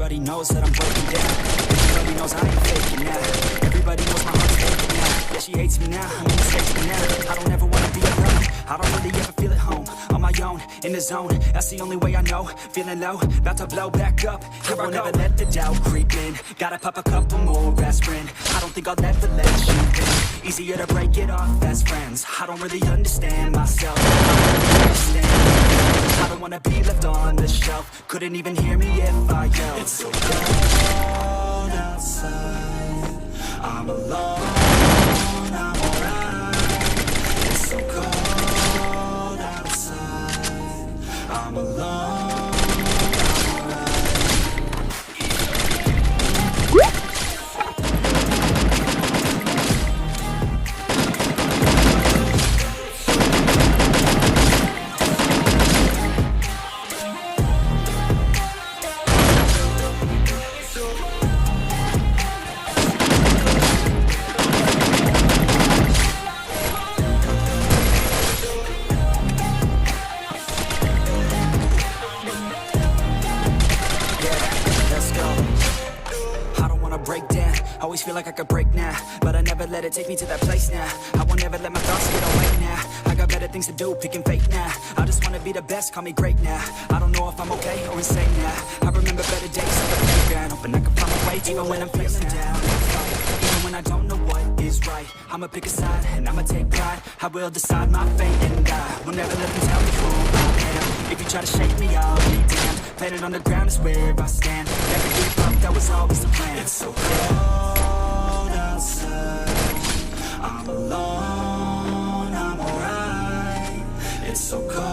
Everybody knows that I'm breaking down. Everybody knows I ain't faking now. Everybody knows my heart's faking now. Yeah, she hates me now, I'm in the States now. I don't ever wanna be alone, I don't really ever feel at home. On my own, in the zone, that's the only way I know. Feeling low, about to blow back up. Here I won't ever let the doubt creep in. Gotta pop a couple more aspirin. I don't think I'll ever let you in. Easier to break it off as friends. I don't really understand myself, I don't really understand. I don't wanna be left on the shelf. Couldn't even hear me if I yelled. It's so cold outside, I'm alone, I'm alright. It's so cold outside, I'm alone. Always feel like I could break now, but I never let it take me to that place now. I won't ever let my thoughts get away now. I got better things to do, picking fate now. I just wanna be the best, call me great now. I don't know if I'm okay or insane now. I remember better days on the playground, hoping I can find my way even when I'm feeling down. Even when I don't know what is right, I'ma pick a side and I'ma take pride. I will decide my fate and I will never let them tell me who I am. If you try to shake me, I'll be damned. Planet on the ground is where I stand. Never give up, that was always the plan. It's so cold outside, I'm alone, I'm alright. It's so cold